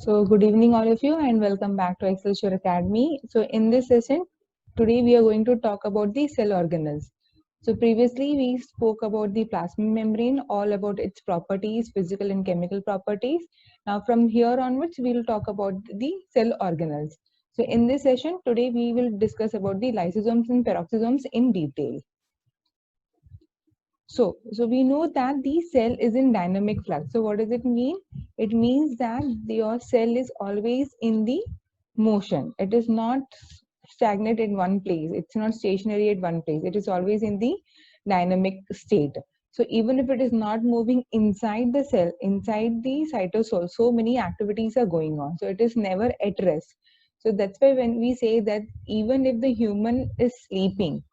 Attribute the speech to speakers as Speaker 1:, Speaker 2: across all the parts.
Speaker 1: So good evening all of you and welcome back to Excelsior Academy. So in this session, today we are going to talk about the cell organelles. So previously we spoke about the plasma membrane, all about its properties, physical and chemical properties. Now from here onwards, we will talk about the cell organelles. So in this session, today we will discuss about the lysosomes and peroxisomes in detail. So we know that the cell is in dynamic flux. So what does it mean? It means that your cell is always in the motion. It is not stagnant in one place. It's not stationary at one place. It is always in the dynamic state. So even if it is not moving inside the cell, inside the cytosol, so many activities are going on. So it is never at rest. So that's why when we say that even if the human is sleeping,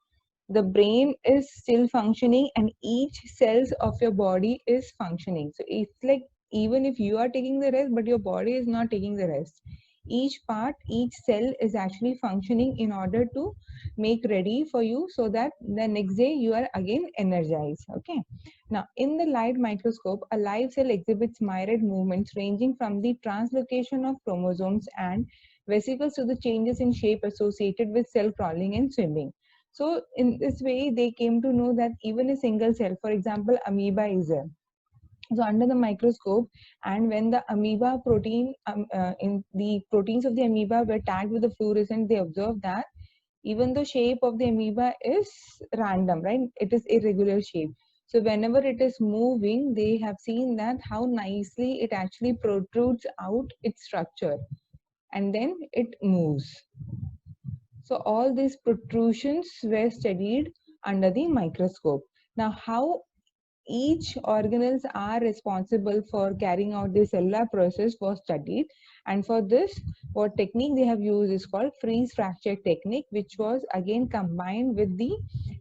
Speaker 1: the brain is still functioning and each cells of your body is functioning. So it's like even if you are taking the rest but your body is not taking the rest, each part, each cell is actually functioning in order to make ready for you so that the next day you are again energized. Okay, now in the light microscope, a live cell exhibits myriad movements ranging from the translocation of chromosomes and vesicles to the changes in shape associated with cell crawling and swimming. So in this way, they came to know that even a single cell, for example, amoeba is there. So under the microscope, and when the amoeba protein, in the proteins of the amoeba were tagged with the fluorescent, they observed that even the shape of the amoeba is random, right? It is irregular shape. So whenever it is moving, they have seen that how nicely it actually protrudes out its structure, and then it moves. So all these protrusions were studied under the microscope. Now, how each organelles are responsible for carrying out the cellular process was studied, and for this, what technique they have used is called freeze fracture technique, which was again combined with the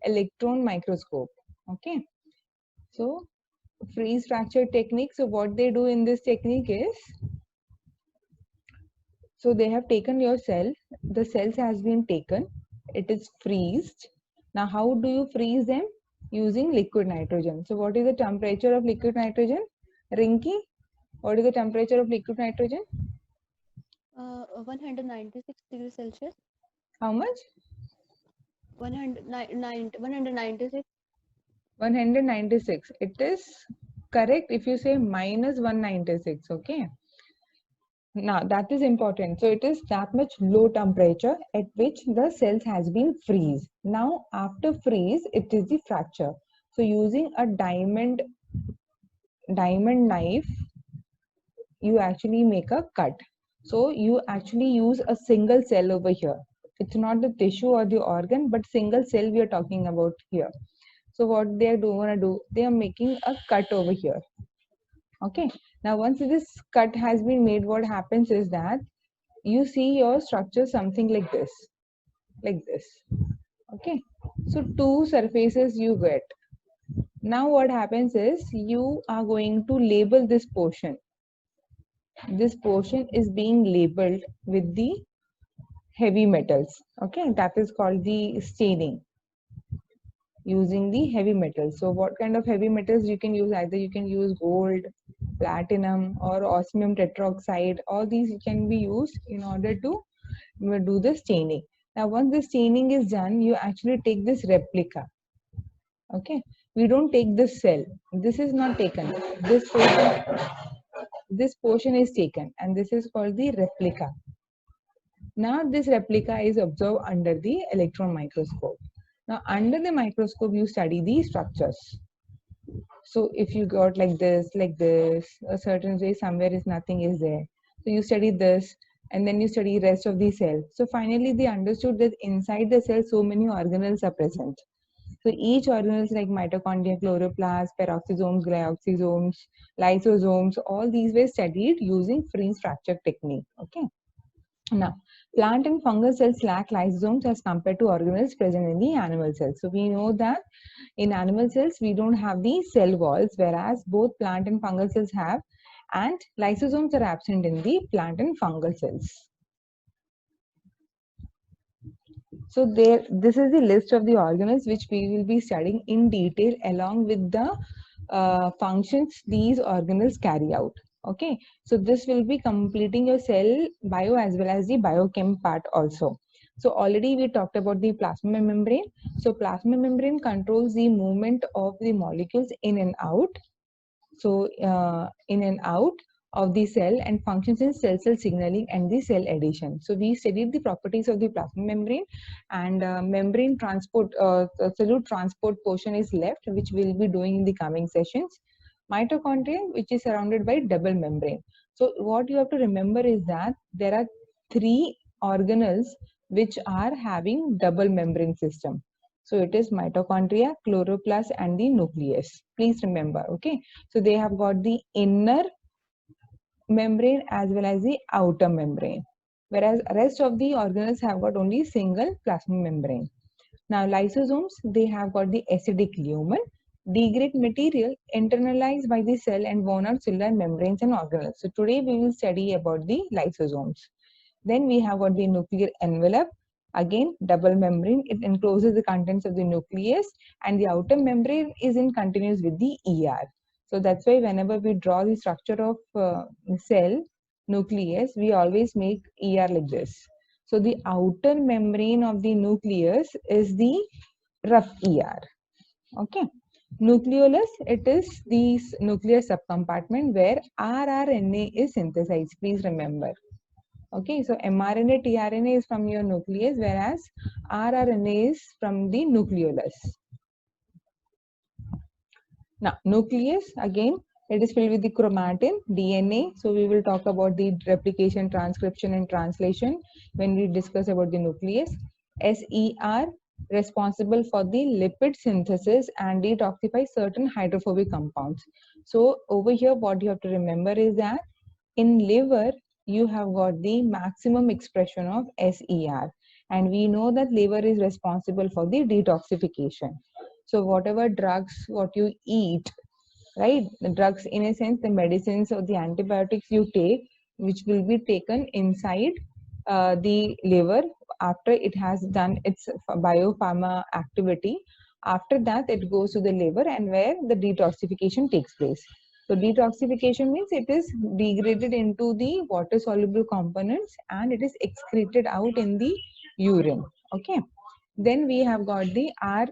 Speaker 1: electron microscope. Okay, so freeze fracture technique. So what they do in this technique is, so they have taken your cell, the cells has been taken, it is freezed. Now how do you freeze them? Using liquid nitrogen. So what is the temperature of liquid nitrogen? Rinky, what is the temperature of liquid nitrogen?
Speaker 2: 196 degrees Celsius.
Speaker 1: How much?
Speaker 2: 196.
Speaker 1: 196. It is correct if you say minus 196. Okay. Now that is important. So it is that much low temperature at which the cells has been freeze. Now after freeze, it is the fracture. So using a diamond knife, you actually make a cut. So you actually use a single cell over here. It's not the tissue or the organ, but single cell we are talking about here. So what they are gonna do, they are making a cut over here. Okay. Now once this cut has been made, what happens is that you see your structure something like this, like this. Okay. So two surfaces you get. Now what happens is you are going to label this portion. This portion is being labeled with the heavy metals. Okay, that is called the staining, using the heavy metals. So what kind of heavy metals you can use? Either you can use gold, platinum, or osmium tetroxide. All these can be used in order to do the staining. Now once the staining is done, you actually take this replica. Okay, we don't take this cell. This is not taken. This portion is taken, and this is called the replica. Now this replica is observed under the electron microscope. Now under the microscope, you study the structures. So if you got like this, a certain way somewhere is nothing is there. So you study this, and then you study rest of the cell. So finally they understood that inside the cell so many organelles are present. So each organelles like mitochondria, chloroplasts, peroxisomes, glyoxysomes, lysosomes, all these were studied using freeze fracture technique. Okay. Now, plant and fungal cells lack lysosomes as compared to organelles present in the animal cells. So we know that in animal cells, we don't have the cell walls, whereas both plant and fungal cells have, and lysosomes are absent in the plant and fungal cells. So this is the list of the organelles which we will be studying in detail along with the functions these organelles carry out. Okay, so this will be completing your cell bio as well as the biochem part also. So already we talked about the plasma membrane. So plasma membrane controls the movement of the molecules in and out. So in and out of the cell and functions in cell-cell signaling and the cell adhesion. So we studied the properties of the plasma membrane, and membrane transport, the solute transport portion is left, which we'll be doing in the coming sessions. Mitochondria, which is surrounded by double membrane. So what you have to remember is that there are three organelles which are having double membrane system. So it is mitochondria, chloroplast, and the nucleus. Please remember, okay? So they have got the inner membrane as well as the outer membrane, whereas rest of the organelles have got only single plasma membrane. Now lysosomes, they have got the acidic lumen, degrade material internalized by the cell and worn out cellular membranes and organelles. So today we will study about the lysosomes. Then we have got the nuclear envelope. Again, double membrane. It encloses the contents of the nucleus, and the outer membrane is in continuous with the ER. So that's why whenever we draw the structure of cell nucleus, we always make ER like this. So the outer membrane of the nucleus is the rough ER. Okay. Nucleolus, it is the nuclear subcompartment where rRNA is synthesized. Please remember. Okay, so mRNA, tRNA is from your nucleus, whereas rRNA is from the nucleolus. Now, nucleus, again, it is filled with the chromatin, DNA. So we will talk about the replication, transcription, and translation when we discuss about the nucleus. SER, responsible for the lipid synthesis and detoxify certain hydrophobic compounds. So over here, what you have to remember is that in liver, you have got the maximum expression of SER, and we know that liver is responsible for the detoxification. So whatever drugs, what you eat, right, the drugs in a sense, the medicines or the antibiotics you take, which will be taken inside the liver after it has done its biopharma activity. After that, it goes to the liver and where the detoxification takes place. So detoxification means it is degraded into the water soluble components and it is excreted out in the urine. Okay. Then we have got the RER,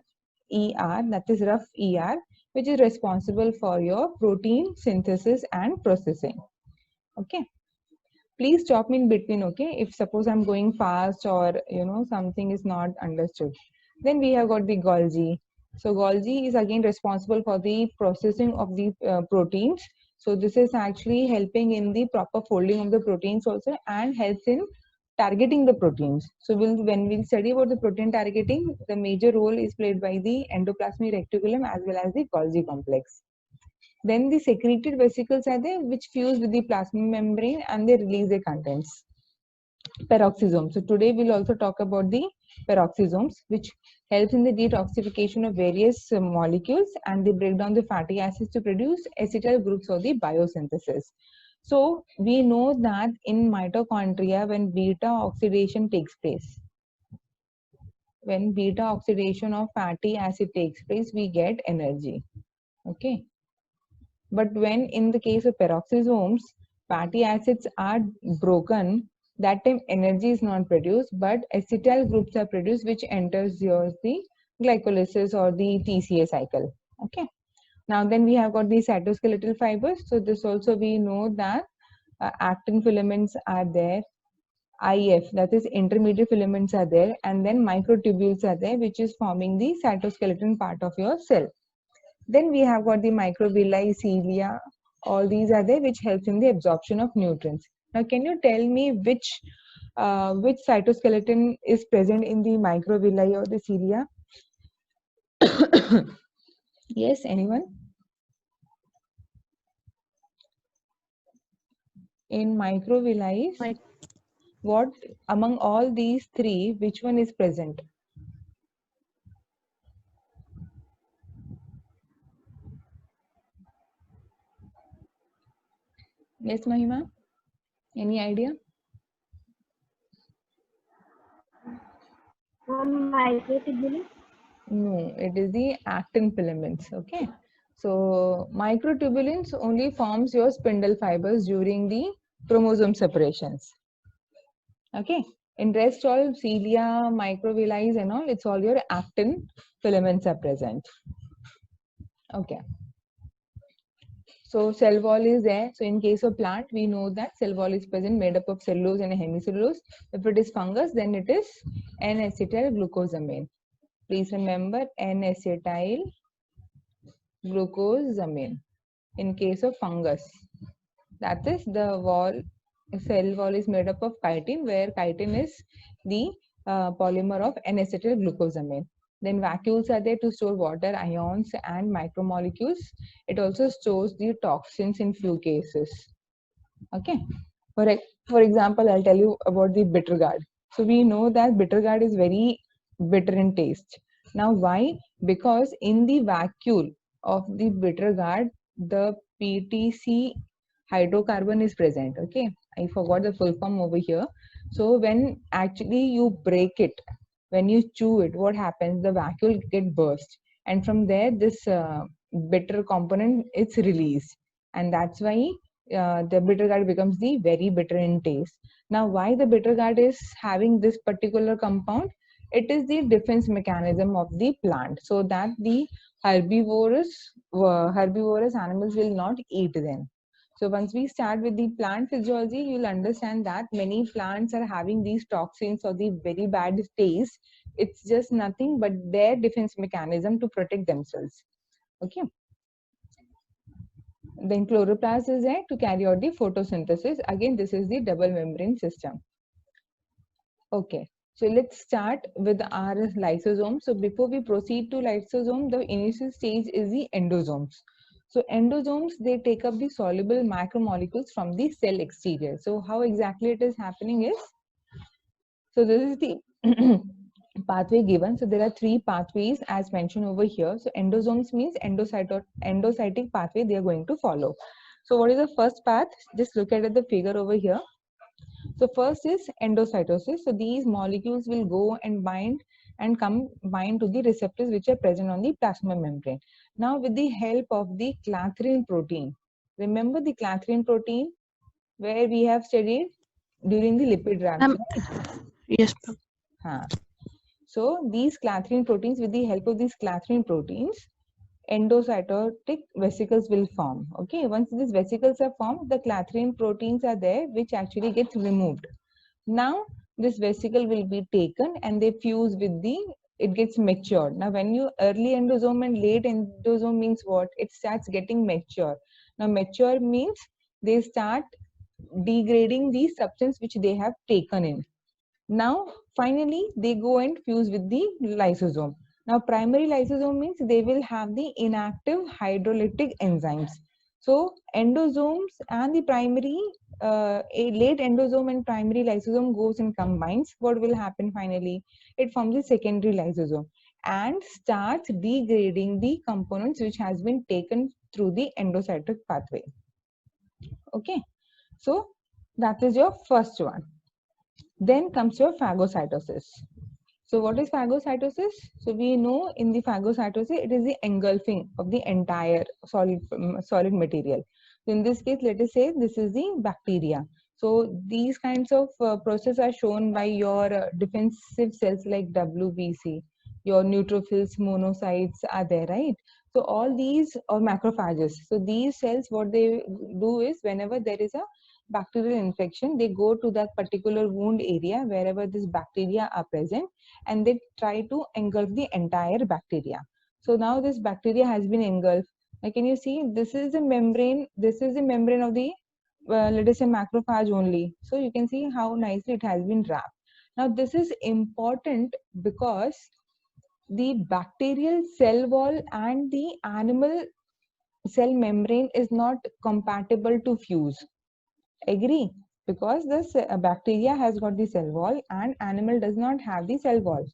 Speaker 1: that is rough ER, which is responsible for your protein synthesis and processing. Okay. Please stop me in between, okay? If suppose I'm going fast or something is not understood. Then we have got the Golgi. So Golgi is again responsible for the processing of the proteins. So this is actually helping in the proper folding of the proteins also and helps in targeting the proteins. So when we'll study about the protein targeting, the major role is played by the endoplasmic reticulum as well as the Golgi complex. Then the secreted vesicles are there which fuse with the plasma membrane and they release their contents. Peroxisome. So today we'll also talk about the peroxisomes, which helps in the detoxification of various molecules and they break down the fatty acids to produce acetyl groups for the biosynthesis. So we know that in mitochondria, when beta oxidation takes place, when beta oxidation of fatty acid takes place, we get energy. Okay. But when in the case of peroxisomes, fatty acids are broken, that time energy is not produced, but acetyl groups are produced, which enters the glycolysis or the TCA cycle. Okay. Now then we have got the cytoskeletal fibers. So this also we know that actin filaments are there, IF, that is intermediate filaments are there, and then microtubules are there, which is forming the cytoskeleton part of your cell. Then we have got the microvilli, cilia, all these are there which helps in the absorption of nutrients. Now can you tell me which cytoskeleton is present in the microvilli or the cilia? Yes, anyone? In microvilli, what among all these three, which one is present? Yes, Mahima? Any idea?
Speaker 3: Microtubule?
Speaker 1: No, it is the actin filaments. Okay. So microtubulins only forms your spindle fibers during the chromosome separations. Okay. In rest all cilia, microvilli and all, it's all your actin filaments are present. Okay. So cell wall is there. So in case of plant, we know that cell wall is present made up of cellulose and hemicellulose. If it is fungus, then it is N-acetyl glucosamine. Please remember N-acetyl glucosamine. In case of fungus, that is the wall, cell wall is made up of chitin, where chitin is the polymer of N-acetyl glucosamine. Then vacuoles are there to store water, ions, and micromolecules. It also stores the toxins in few cases. Okay. For example, I'll tell you about the bitter gourd. So we know that bitter gourd is very bitter in taste. Now, why? Because in the vacuole of the bitter gourd, the PTC hydrocarbon is present. Okay, I forgot the full form over here. So when actually you break it, when you chew it, what happens? The vacuole get burst, and from there this bitter component it's released, and that's why the bitter gourd becomes the very bitter in taste. Now, why the bitter gourd is having this particular compound? It is the defense mechanism of the plant, so that the herbivorous animals will not eat them. So once we start with the plant physiology, you'll understand that many plants are having these toxins or the very bad taste. It's just nothing but their defense mechanism to protect themselves. Okay. Then chloroplast is there to carry out the photosynthesis. Again, this is the double membrane system. Okay, so let's start with our lysosome. So before we proceed to lysosome, the initial stage is the endosomes. So endosomes, they take up the soluble macromolecules from the cell exterior. So how exactly it is happening is, so this is the pathway given. So there are three pathways as mentioned over here. So endosomes means endocytic pathway they are going to follow. So what is the first path? Just look at the figure over here. So first is endocytosis. So these molecules will go and bind to the receptors which are present on the plasma membrane. Now with the help of the clathrin protein. Remember the clathrin protein where we have studied during the lipid reaction.
Speaker 2: Yes,
Speaker 1: Huh. So these clathrin proteins, with the help of these clathrin proteins, endocytotic vesicles will form. Okay, once these vesicles are formed, the clathrin proteins are there which actually gets removed. Now this vesicle will be taken and they fuse with it gets matured. Now when you early endosome and late endosome means what? It starts getting mature. Now mature means they start degrading the substance which they have taken in. Now, finally, they go and fuse with the lysosome. Now, primary lysosome means they will have the inactive hydrolytic enzymes. So, endosomes and the primary, a late endosome and primary lysosome goes and combines. What will happen finally? It forms a secondary lysosome and starts degrading the components which has been taken through the endocytic pathway. Okay, so that is your first one. Then comes your phagocytosis. So what is phagocytosis? So we know in the phagocytosis, it is the engulfing of the entire solid material. So in this case, let us say this is the bacteria. So these kinds of processes are shown by your defensive cells like WBC, your neutrophils, monocytes are there, right? So all these are macrophages. So these cells, what they do is whenever there is a bacterial infection, they go to that particular wound area wherever this bacteria are present and they try to engulf the entire bacteria. So now this bacteria has been engulfed. Now can you see this is the membrane, of the let us say macrophage only. So you can see how nicely it has been wrapped. Now this is important because the bacterial cell wall and the animal cell membrane is not compatible to fuse. Agree? Because the bacteria has got the cell wall and animal does not have the cell wall.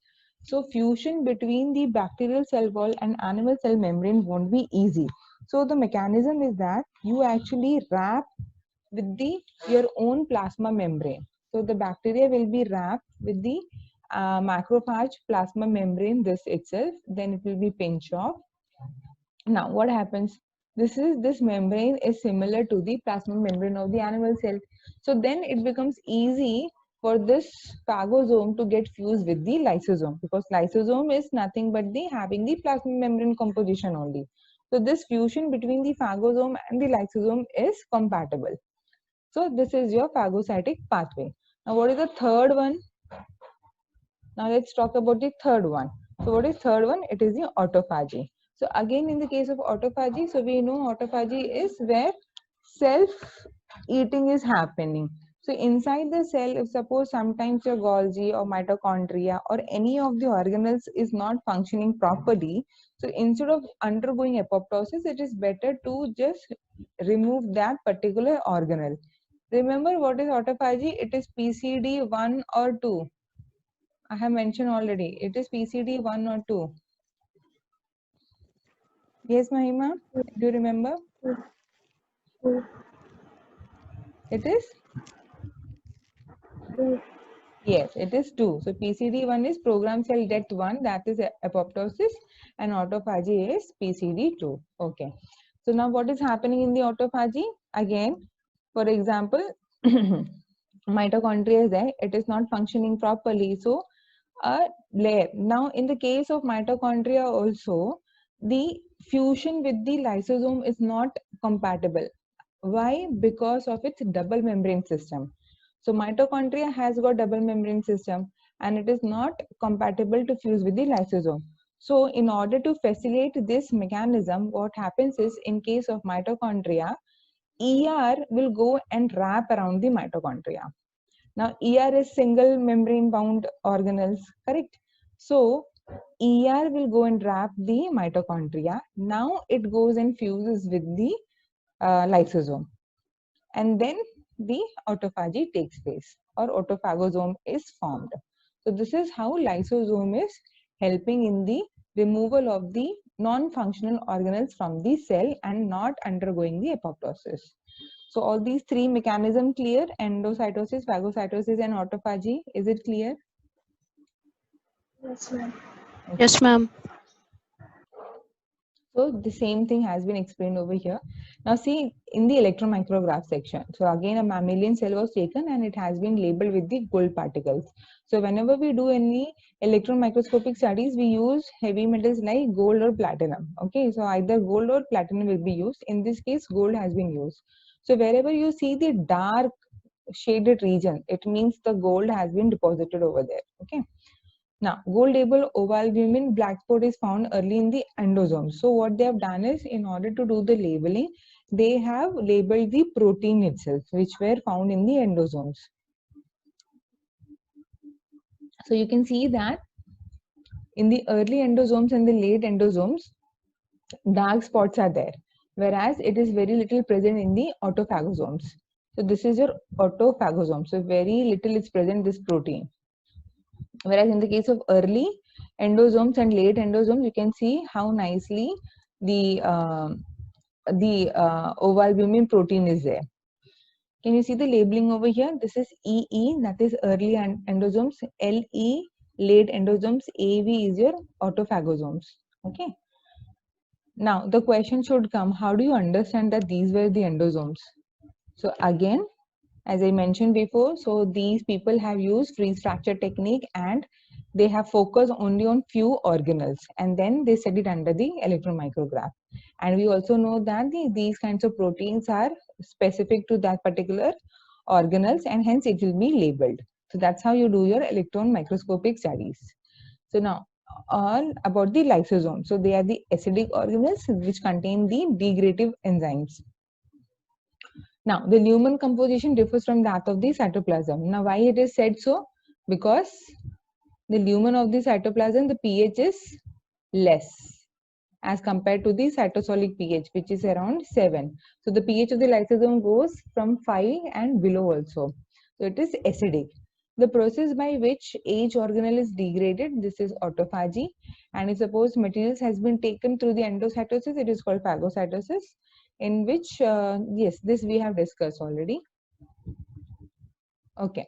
Speaker 1: So fusion between the bacterial cell wall and animal cell membrane won't be easy. So the mechanism is that you actually wrap with your own plasma membrane. So the bacteria will be wrapped with the macrophage plasma membrane this itself. Then it will be pinch off Now, what happens? This membrane is similar to the plasma membrane of the animal cell. So then it becomes easy for this phagosome to get fused with the lysosome, because lysosome is nothing but the having the plasma membrane composition only. So this fusion between the phagosome and the lysosome is compatible. So this is your phagocytic pathway. Now what is the third one? Now let's talk about the third one. So what is third one? It is the autophagy. So again, in the case of autophagy, so we know autophagy is where self-eating is happening. So inside the cell, if suppose sometimes your Golgi or mitochondria or any of the organelles is not functioning properly, so instead of undergoing apoptosis, it is better to just remove that particular organelle. Remember what is autophagy? It is PCD1 or 2. I have mentioned already. It is PCD 1 or 2. Yes, Mahima? Do you remember? It is? Yes, it is 2. So PCD 1 is programmed cell death 1, that is apoptosis, and autophagy is PCD 2. Okay. So now what is happening in the autophagy? Again, for example, mitochondria is there, it is not functioning properly. So a layer. Now, in the case of mitochondria also, the fusion with the lysosome is not compatible. Why? Because of its double membrane system. So mitochondria has got double membrane system and it is not compatible to fuse with the lysosome. So in order to facilitate this mechanism, what happens is in case of mitochondria, ER will go and wrap around the mitochondria. Now, ER is single membrane bound organelles, correct? So, ER will go and wrap the mitochondria. Now, it goes and fuses with the lysosome. And then the autophagy takes place or autophagosome is formed. So, this is how lysosome is helping in the removal of the non-functional organelles from the cell and not undergoing the apoptosis. So all these three mechanisms clear: endocytosis, phagocytosis, and autophagy. Is it clear?
Speaker 3: Yes, ma'am.
Speaker 1: Okay.
Speaker 2: Yes, ma'am.
Speaker 1: So the same thing has been explained over here. Now see in the electron micrograph section. So again a mammalian cell was taken and it has been labeled with the gold particles. So whenever we do any electron microscopic studies, we use heavy metals like gold or platinum. Okay, so either gold or platinum will be used. In this case, gold has been used. So wherever you see the dark shaded region, it means the gold has been deposited over there. Okay. Now, gold-able ovalbumin black spot is found early in the endosome. So what they have done is, in order to do the labeling, they have labeled the protein itself, which were found in the endosomes. So you can see that in the early endosomes and the late endosomes, dark spots are there, whereas it is very little present in the autophagosomes. So this is your autophagosome. So very little is present this protein. Whereas in the case of early endosomes and late endosomes, you can see how nicely the ovalbumin protein is there. Can you see the labeling over here? This is EE, that is early endosomes. LE, late endosomes. AV is your autophagosomes. Okay. Now the question should come: how do you understand that these were the endosomes? So again, as I mentioned before, so these people have used freeze fracture technique and they have focused only on few organelles and then they set it under the electron micrograph. And we also know that these kinds of proteins are specific to that particular organelles and hence it will be labeled. So that's how you do your electron microscopic studies. So now all about the lysosomes. So they are the acidic organelles which contain the degradative enzymes. Now, the lumen composition differs from that of the cytoplasm. Now, why it is said so? Because the lumen of the cytoplasm, the pH is less as compared to the cytosolic pH, which is around 7. So, the pH of the lysosome goes from 5 and below also. So, it is acidic. The process by which each organelle is degraded, this is autophagy. And if suppose materials has been taken through the endocytosis, it is called phagocytosis, in which, yes, this we have discussed already. Okay.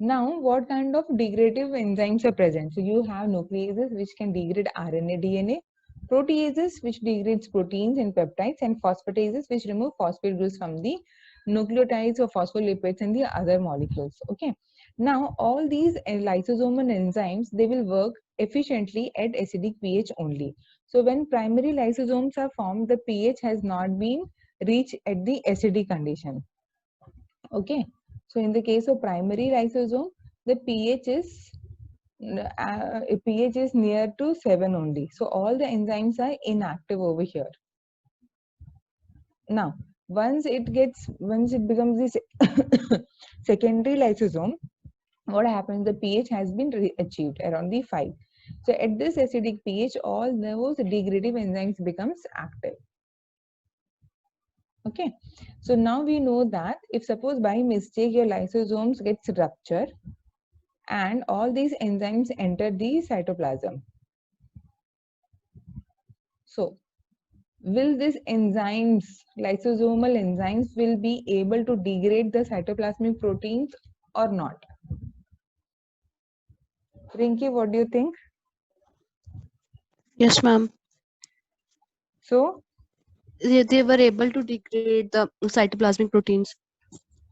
Speaker 1: Now, what kind of degradative enzymes are present? So, you have nucleases which can degrade RNA, DNA. proteases which degrades proteins and peptides, and phosphatases which remove phosphate groups from the nucleotides or phospholipids and the other molecules. Okay. Now all these lysosomal enzymes, they will work efficiently at acidic pH only. So when primary lysosomes are formed, the pH has not been reached at the acidic condition. Okay. So in the case of primary lysosome, the pH is near to 7 only. So all the enzymes are inactive over here. Now, once it becomes this secondary lysosome, what happens? The pH has been achieved around the 5. So at this acidic pH, all those degradative enzymes becomes active. Okay. So now we know that if suppose by mistake your lysosomes gets ruptured and all these enzymes enter the cytoplasm. So will these enzymes, lysosomal enzymes, will be able to degrade the cytoplasmic proteins or not? Rinki, what do you think?
Speaker 2: Yes, ma'am.
Speaker 1: So
Speaker 2: They were able to degrade the cytoplasmic proteins.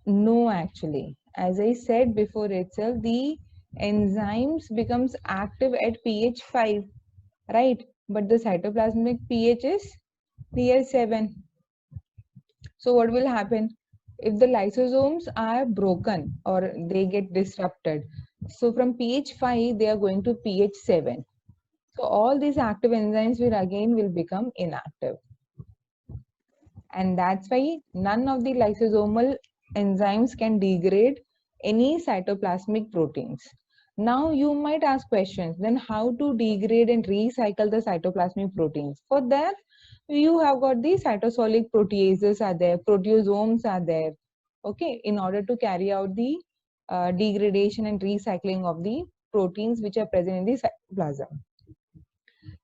Speaker 1: no, actually, as I said before itself, the enzymes becomes active at pH 5, right? But the cytoplasmic pH is near 7. So what will happen if the lysosomes are broken or they get disrupted? So from pH 5, they are going to pH 7. So all these active enzymes will become inactive. And that's why none of the lysosomal enzymes can degrade any cytoplasmic proteins. Now you might ask questions, then how to degrade and recycle the cytoplasmic proteins? For that, you have got the cytosolic proteases are there, proteosomes are there, okay, in order to carry out the degradation and recycling of the proteins which are present in the cytoplasm.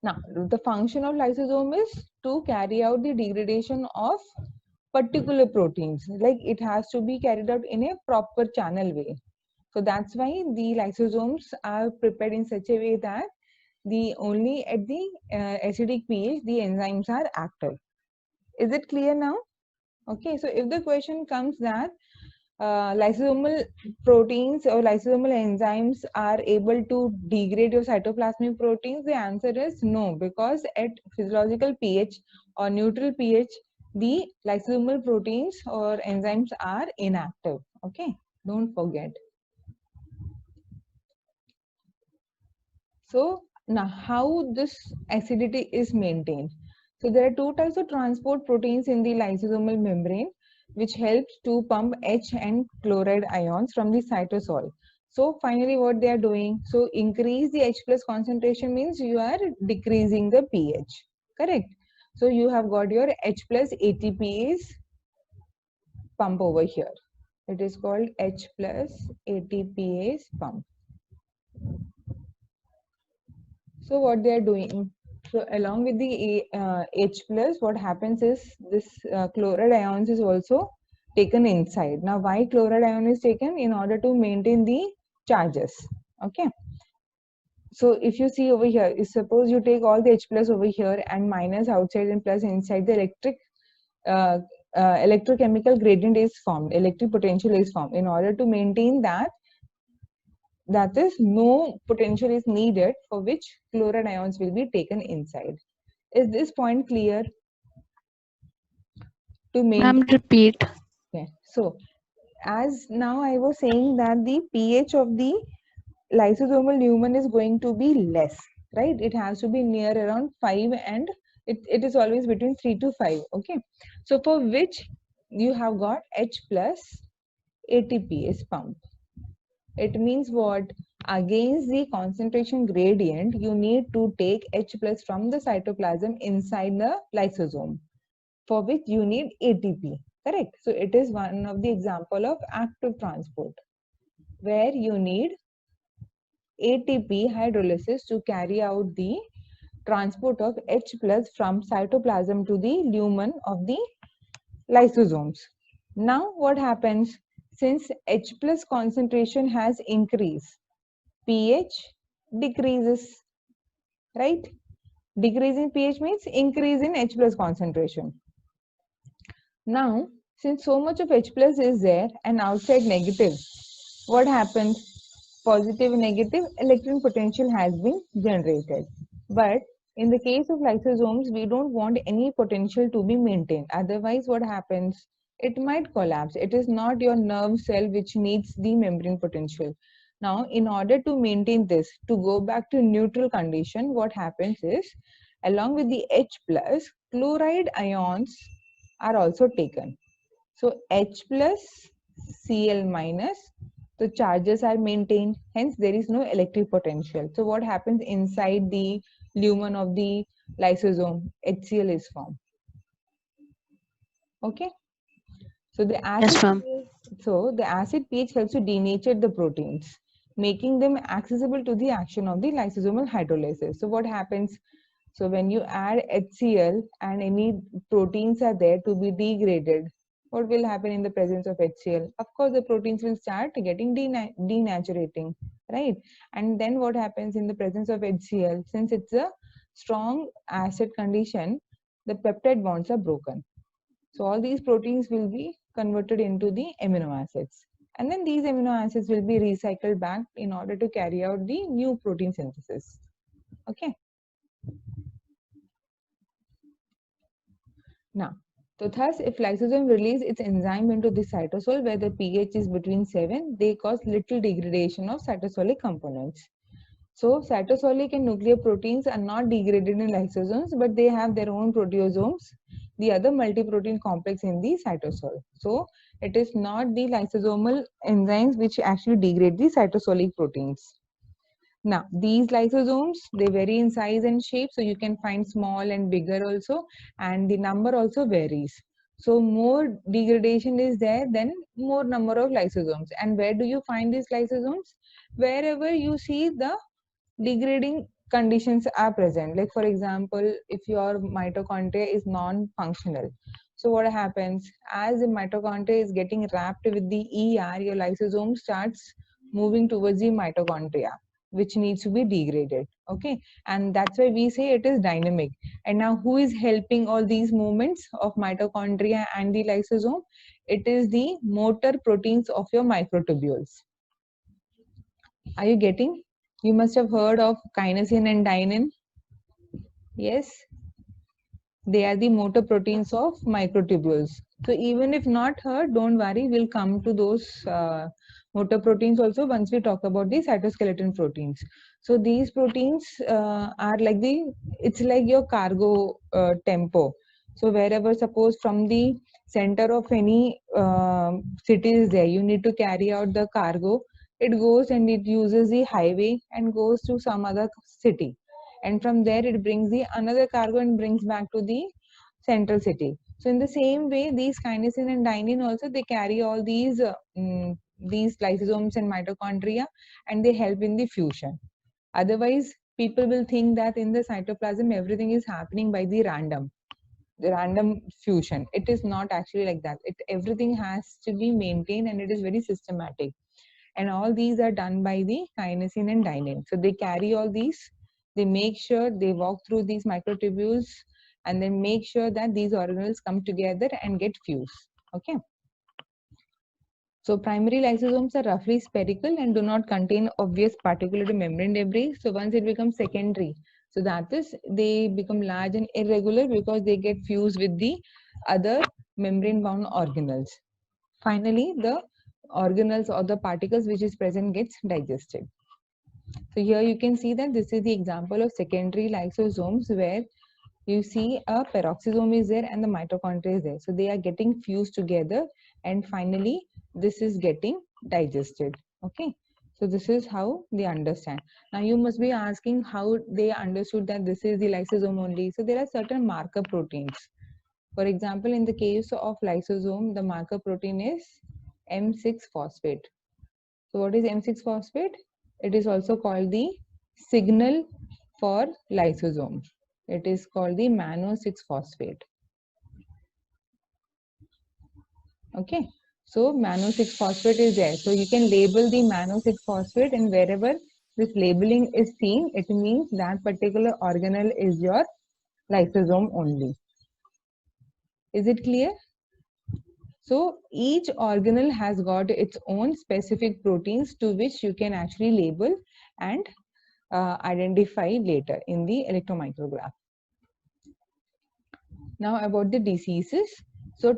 Speaker 1: Now, the function of lysosome is to carry out the degradation of particular proteins, like it has to be carried out in a proper channel way. So that's why the lysosomes are prepared in such a way that the only at the acidic pH the enzymes are active. Is it clear now? Okay, so if the question comes that lysosomal proteins or lysosomal enzymes are able to degrade your cytoplasmic proteins, the answer is no, because at physiological pH or neutral pH, the lysosomal proteins or enzymes are inactive. Okay, don't forget. So now how this acidity is maintained? So there are two types of transport proteins in the lysosomal membrane, which helps to pump H and chloride ions from the cytosol. So finally what they are doing, so increase the H plus concentration means you are decreasing the pH, correct? So you have got your H plus ATPase pump over here. It is called H plus ATPase pump. So what they are doing, so along with the H plus, what happens is this chloride ions is also taken inside. Now why chloride ion is taken? In order to maintain the charges. Okay. So if you see over here, suppose you take all the H plus over here and minus outside and plus inside, the electrochemical gradient is formed, electric potential is formed. In order to maintain that, that is no potential is needed, for which chloride ions will be taken inside. Is this point clear? To maintain.
Speaker 2: Ma'am, repeat.
Speaker 1: Okay. So as now I was saying that the pH of the lysosomal lumen is going to be less, right? It has to be near around 5 and it is always between 3 to 5. Okay. So for which you have got H plus ATPase pump. It means what? Against the concentration gradient, you need to take H plus from the cytoplasm inside the lysosome, for which you need ATP, correct? So it is one of the example of active transport, where you need ATP hydrolysis to carry out the transport of H plus from cytoplasm to the lumen of the lysosomes. Now what happens? Since H plus concentration has increased, pH decreases, right? Decrease in pH means increase in H plus concentration. Now, since so much of H plus is there and outside negative, what happens? Positive, negative electron potential has been generated. But in the case of lysosomes, we don't want any potential to be maintained. Otherwise, what happens? It might collapse. It is not your nerve cell which needs the membrane potential. Now, in order to maintain this, to go back to neutral condition, what happens is, along with the H plus, chloride ions are also taken. So H plus Cl minus, the charges are maintained, hence there is no electric potential. So what happens inside the lumen of the lysosome? HCl is formed. Okay. So the acid
Speaker 2: Yes, ma'am.
Speaker 1: pH helps to denature the proteins, making them accessible to the action of the lysosomal hydrolysis. So what happens? So when you add HCl and any proteins are there to be degraded, what will happen in the presence of HCl? Of course, the proteins will start getting denaturating, right? And then what happens in the presence of HCl? Since it's a strong acid condition, the peptide bonds are broken. So all these proteins will be converted into the amino acids. And then these amino acids will be recycled back in order to carry out the new protein synthesis. Okay. Now, so thus, if lysosome release its enzyme into the cytosol where the pH is between 7, they cause little degradation of cytosolic components. So, cytosolic and nuclear proteins are not degraded in lysosomes, but they have their own proteosomes, the other multi-protein complex in the cytosol. So, it is not the lysosomal enzymes which actually degrade the cytosolic proteins. Now, these lysosomes, they vary in size and shape, so you can find small and bigger also, and the number also varies. So, more degradation is there, then more number of lysosomes. And where do you find these lysosomes? Wherever you see the degrading conditions are present. Like, for example, if your mitochondria is non-functional, so what happens? As the mitochondria is getting wrapped with the ER, your lysosome starts moving towards the mitochondria, which needs to be degraded. Okay, and that's why we say it is dynamic. And now, who is helping all these movements of mitochondria and the lysosome? It is the motor proteins of your microtubules. Are you getting? You must have heard of kinesin and dynein. Yes, they are the motor proteins of microtubules. So even if not heard, don't worry, we'll come to those motor proteins also once we talk about the cytoskeleton proteins. So these proteins are like it's like your cargo tempo. So wherever, suppose from the center of any city is there, you need to carry out the cargo. It goes and it uses the highway and goes to some other city, and from there it brings the another cargo and brings back to the central city. So in the same way, these kinesin and dynein also, they carry all these lysosomes and mitochondria, and they help in the fusion. Otherwise, people will think that in the cytoplasm everything is happening by the random fusion. It is not actually like that. Everything has to be maintained, and it is very systematic. And all these are done by the kinesin and dynein. So they carry all these, they make sure they walk through these microtubules, and then make sure that these organelles come together and get fused. Okay. So primary lysosomes are roughly spherical and do not contain obvious particular membrane debris. So once it becomes secondary, so that is, they become large and irregular because they get fused with the other membrane bound organelles. Finally, the organelles or the particles which is present gets digested. So here you can see that this is the example of secondary lysosomes, where you see a peroxisome is there and the mitochondria is there. So they are getting fused together, and finally this is getting digested. Okay. So this is how they understand. Now you must be asking how they understood that this is the lysosome only. So there are certain marker proteins. For example, in the case of lysosome, the marker protein is M6-phosphate. So what is M6-phosphate? It is also called the signal for lysosome. It is called the mannose-6-phosphate. Okay. So mannose-6-phosphate is there. So you can label the mannose-6-phosphate, and wherever this labeling is seen, it means that particular organelle is your lysosome only. Is it clear? So each organelle has got its own specific proteins to which you can actually label and identify later in the electron micrograph. Now about the diseases. So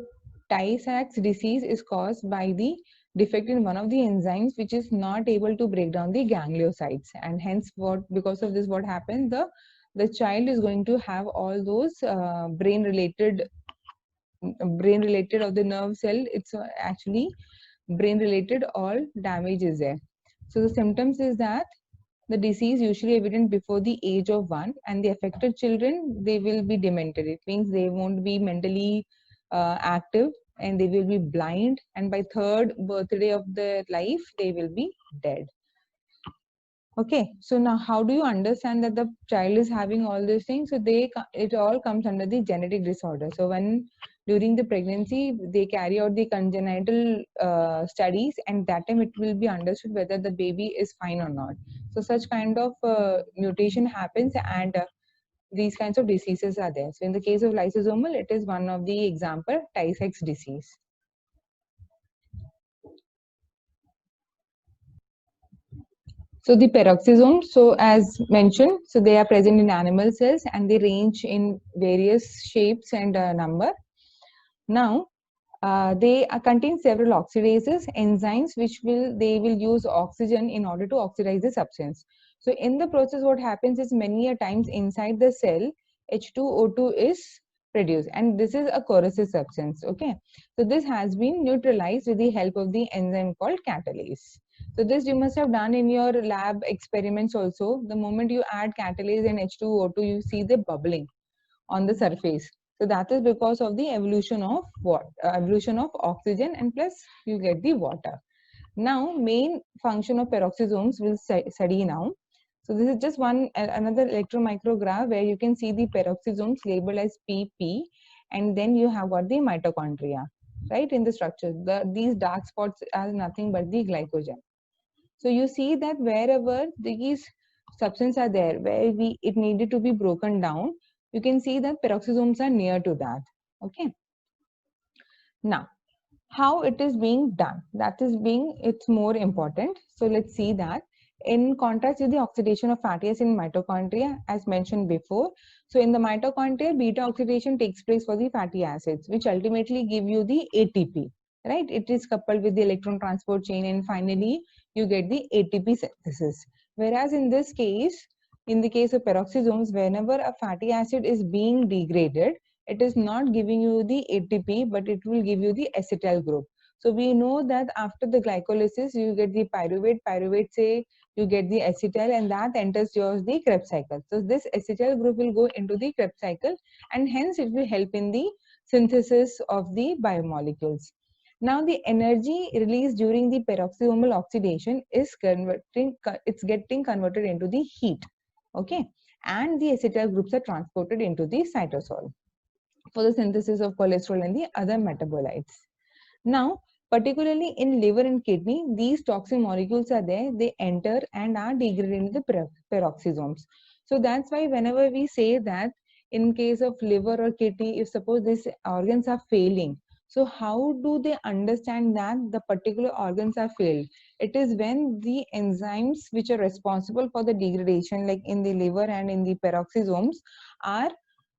Speaker 1: Tay-Sachs disease is caused by the defect in one of the enzymes which is not able to break down the gangliosides, and hence because of this what happens, the child is going to have all those brain related of the nerve cell. It's actually brain related all damage is there. So the symptoms is that the disease usually evident before the age of 1, and the affected children, they will be demented. It means they won't be mentally active, and they will be blind, and by 3rd birthday of their life they will be dead. Okay, so now how do you understand that the child is having all these things? So it all comes under the genetic disorder. So when during the pregnancy they carry out the congenital studies, and that time it will be understood whether the baby is fine or not. So such kind of mutation happens, and these kinds of diseases are there. So in the case of lysosomal, it is one of the example, Tay-Sachs disease. So the peroxisomes, so as mentioned, so they are present in animal cells and they range in various shapes and number. Now, they contain several oxidases, enzymes, which they will use oxygen in order to oxidize the substance. So in the process, what happens is many a times inside the cell, H2O2 is produced, and this is a corrosive substance. Okay, so this has been neutralized with the help of the enzyme called catalase. So this you must have done in your lab experiments also. The moment you add catalase and H2O2, you see the bubbling on the surface. So that is because of the evolution of what? Evolution of oxygen, and plus you get the water. Now main function of peroxisomes we'll study now. So this is just another electromicrograph where you can see the peroxisomes labeled as PP, and then you have got the mitochondria, right, in the structure. These dark spots are nothing but the glycogen. So you see that wherever these substances are there, where it needed to be broken down, you can see that peroxisomes are near to that. Okay. Now, how it is being done? It's more important. So let's see that. In contrast with the oxidation of fatty acids in mitochondria, as mentioned before, so in the mitochondria, beta oxidation takes place for the fatty acids, which ultimately give you the ATP, right? It is coupled with the electron transport chain, and finally you get the ATP synthesis. Whereas in this case, in the case of peroxisomes, whenever a fatty acid is being degraded, it is not giving you the ATP, but it will give you the acetyl group. So we know that after the glycolysis, you get the pyruvate say you get the acetyl, and that enters the Krebs cycle. So this acetyl group will go into the Krebs cycle, and hence it will help in the synthesis of the biomolecules. Now the energy released during the peroxisomal oxidation is getting converted into the heat. Okay, and the acetyl groups are transported into the cytosol for the synthesis of cholesterol and the other metabolites. Now, particularly in liver and kidney, these toxic molecules are there, they enter and are degraded into the peroxisomes. So that's why whenever we say that in case of liver or kidney, if suppose these organs are failing, so how do they understand that the particular organs are failed? It is when the enzymes which are responsible for the degradation, like in the liver and in the peroxisomes, are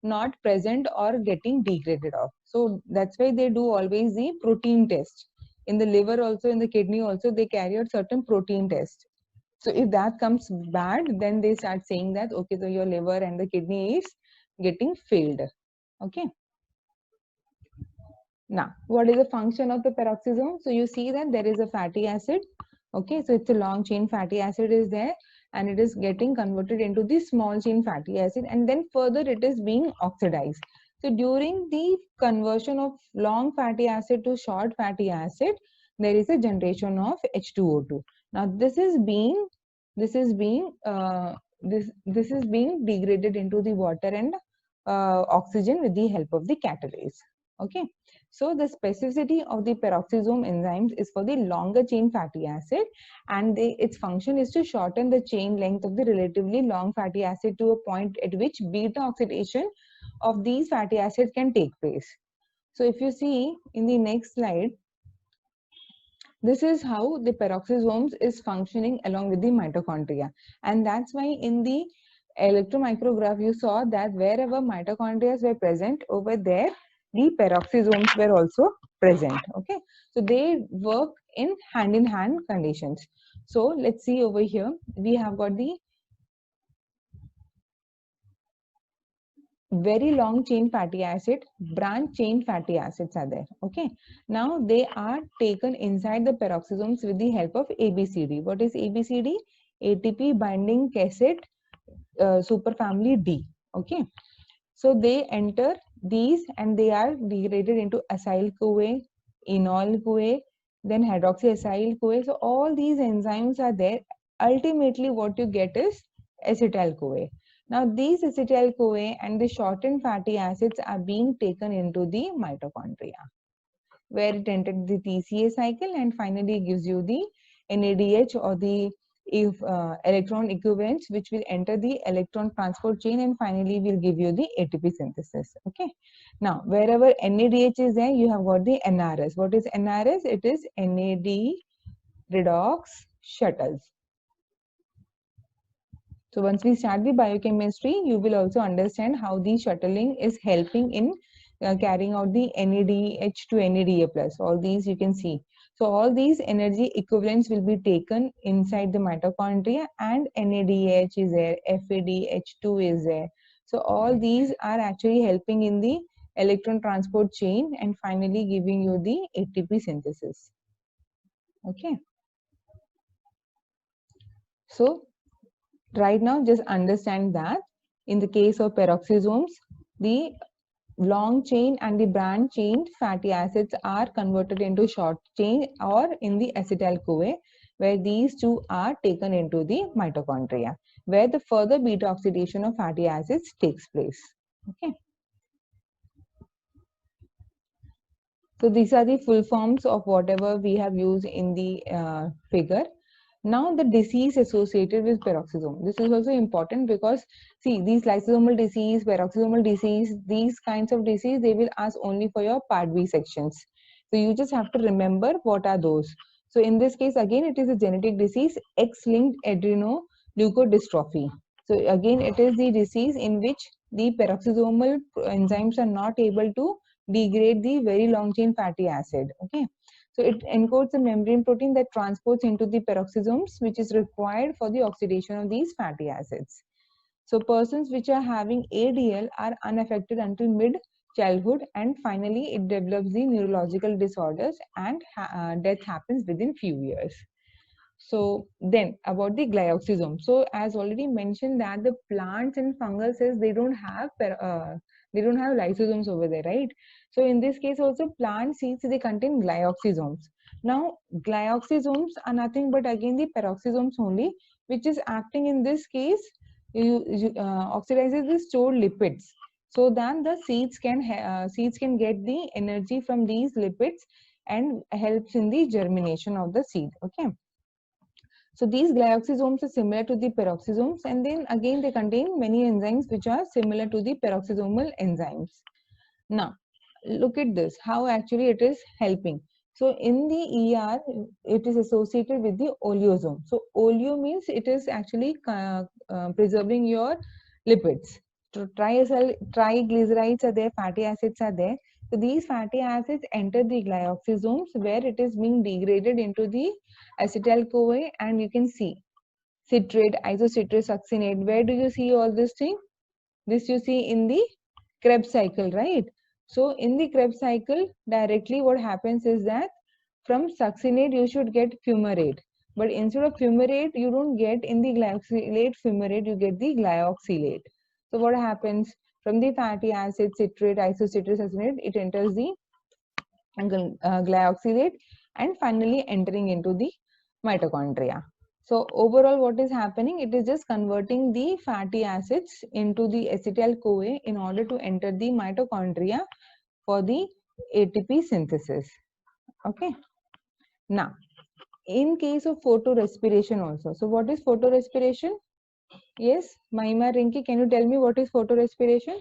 Speaker 1: not present or getting degraded off. So that's why they do always the protein test. In the liver also, in the kidney also, they carry out certain protein tests. So if that comes bad, then they start saying that, okay, so your liver and the kidney is getting failed. Okay. Now, what is the function of the peroxisome? So you see that there is a fatty acid. Okay, so it's a long chain fatty acid is there, and it is getting converted into the small chain fatty acid, and then further it is being oxidized. So during the conversion of long fatty acid to short fatty acid, there is a generation of H2O2. Now this is being degraded into the water and oxygen with the help of the catalase. Okay, so the specificity of the peroxisome enzymes is for the longer chain fatty acid, and its function is to shorten the chain length of the relatively long fatty acid to a point at which beta oxidation of these fatty acids can take place. So if you see in the next slide, this is how the peroxisomes is functioning along with the mitochondria, and that's why in the electromicrograph you saw that wherever mitochondria were present, over there the peroxisomes were also present. Okay, so they work in hand conditions. So let's see over here, we have got the very long chain fatty acid, branch chain fatty acids are there. Okay, now they are taken inside the peroxisomes with the help of ABCD. What is ABCD? ATP binding cassette superfamily D. Okay, so they enter these and they are degraded into acyl CoA, enol CoA, then hydroxyacyl CoA. So all these enzymes are there. Ultimately what you get is acetyl CoA. Now these acetyl CoA and the shortened fatty acids are being taken into the mitochondria, where it entered the TCA cycle and finally gives you the NADH or the electron equivalents, which will enter the electron transport chain and finally will give you the ATP synthesis. Okay. Now, wherever NADH is there, you have got the NRS. What is NRS? It is NAD redox shuttles. So once we start the biochemistry, you will also understand how the shuttling is helping in carrying out the NADH to NADA plus. All these you can see. So all these energy equivalents will be taken inside the mitochondria, and NADH is there, FADH2 is there. So all these are actually helping in the electron transport chain and finally giving you the ATP synthesis. Okay. So right now just understand that in the case of peroxisomes, the long chain and the branch chain fatty acids are converted into short chain or in the acetyl CoA, where these two are taken into the mitochondria, where the further beta oxidation of fatty acids takes place. Okay. So these are the full forms of whatever we have used in the figure. Now the disease associated with peroxisome. This is also important because see, these lysosomal disease, peroxisomal disease, these kinds of disease, they will ask only for your part B sections. So you just have to remember what are those. So in this case, again, it is a genetic disease, X-linked adrenoleukodystrophy. So again, it is the disease in which the peroxisomal enzymes are not able to degrade the very long chain fatty acid. Okay. So it encodes a membrane protein that transports into the peroxisomes, which is required for the oxidation of these fatty acids. So persons which are having ADL are unaffected until mid-childhood, and finally it develops the neurological disorders and death happens within few years. So then about the glyoxysome. So as already mentioned that the plants and fungal cells, they don't have lysosomes over there, right? So in this case also plant seeds, they contain glyoxysomes. Now glyoxysomes are nothing but again the peroxisomes only, which is acting in this case, oxidizes the stored lipids. So then the seeds can get the energy from these lipids and helps in the germination of the seed. Okay. So these glyoxysomes are similar to the peroxisomes, and then again they contain many enzymes which are similar to the peroxisomal enzymes. Now, look at this, how actually it is helping. So in the ER, it is associated with the oleosome. So oleo means it is actually preserving your lipids. So triglycerides are there, fatty acids are there. So these fatty acids enter the glyoxysomes where it is being degraded into the acetyl CoA, and you can see citrate, isocitrate succinate. Where do you see all this thing? This you see in the Krebs cycle, right? So in the Krebs cycle, directly what happens is that from succinate you should get fumarate. But instead of fumarate, you don't get in the glyoxylate fumarate, you get the glyoxylate. So what happens? From the fatty acid, citrate, isocitrate, succinate, it enters the glyoxylate and finally entering into the mitochondria. So overall what is happening? It is just converting the fatty acids into the acetyl CoA in order to enter the mitochondria for the ATP synthesis. Okay. Now, in case of photorespiration also. So what is photorespiration? Yes, Mahima, Rinki, can you tell me what is photorespiration?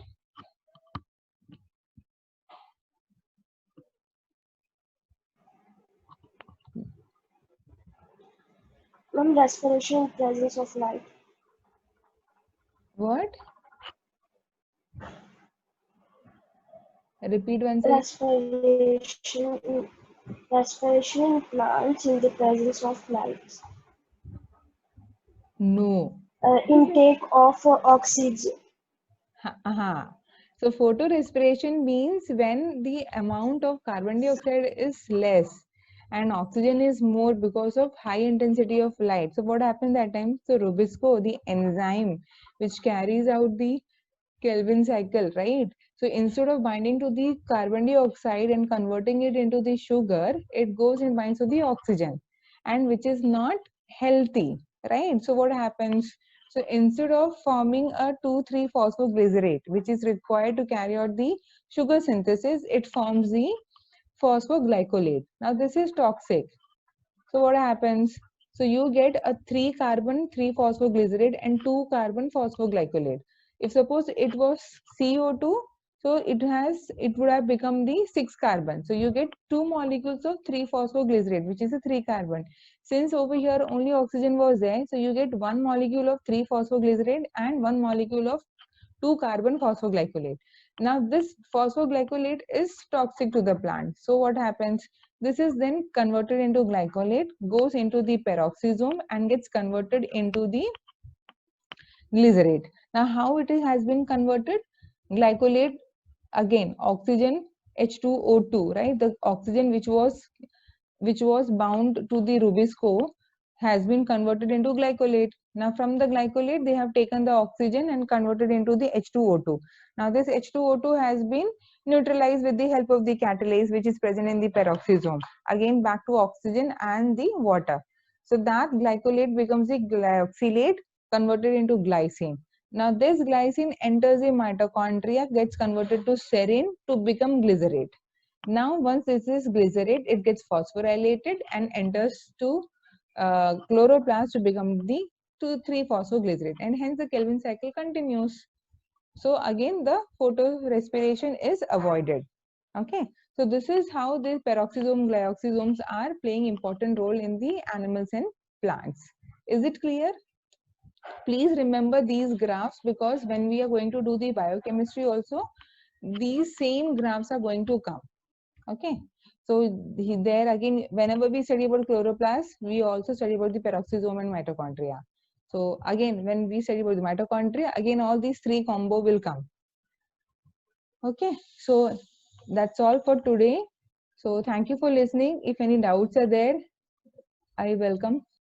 Speaker 3: Ma'am, respiration in presence of light.
Speaker 1: What? Repeat once again.
Speaker 3: Respiration in plants in the presence of light.
Speaker 1: No.
Speaker 3: Intake of oxygen.
Speaker 1: So photorespiration means when the amount of carbon dioxide is less and oxygen is more because of high intensity of light. So what happens that time? So Rubisco, the enzyme which carries out the Kelvin cycle, right? So instead of binding to the carbon dioxide and converting it into the sugar, it goes and binds to the oxygen, and which is not healthy, right? So what happens? So instead of forming a 2,3-phosphoglycerate, which is required to carry out the sugar synthesis, it forms the phosphoglycolate. Now this is toxic. So what happens? So you get a 3-carbon 3-phosphoglycerate and 2-carbon phosphoglycolate. If suppose it was CO2, so it would have become the 6-carbon. So you get 2 molecules of 3-phosphoglycerate, which is a 3-carbon. Since over here only oxygen was there, so you get 1 molecule of 3-phosphoglycerate and 1 molecule of 2-carbon phosphoglycolate. Now this phosphoglycolate is toxic to the plant. So what happens? This is then converted into glycolate, goes into the peroxisome and gets converted into the glycerate. Now how it has been converted? Glycolate, again oxygen H2O2, right? The oxygen which was bound to the Rubisco has been converted into glycolate. Now from the glycolate they have taken the oxygen and converted into the H2O2. Now this H2O2 has been neutralized with the help of the catalase which is present in the peroxisome. Again back to oxygen and the water. So that glycolate becomes the glyoxylate converted into glycine. Now this glycine enters the mitochondria, gets converted to serine to become glycerate. Now once this is glycerate, it gets phosphorylated and enters to chloroplast to become the 2,3-phosphoglycerate, and hence the Kelvin cycle continues. So again the photorespiration is avoided. Okay, so this is how the peroxisome glyoxysomes are playing important role in the animals and plants. Is it clear? Please remember these graphs, because when we are going to do the biochemistry also, these same graphs are going to come. Okay, so there again, whenever we study about chloroplast, we also study about the peroxisome and mitochondria. So again, when we study about the mitochondria, again all these 3 combo will come. Okay, so that's all for today. So thank you for listening. If any doubts are there, I welcome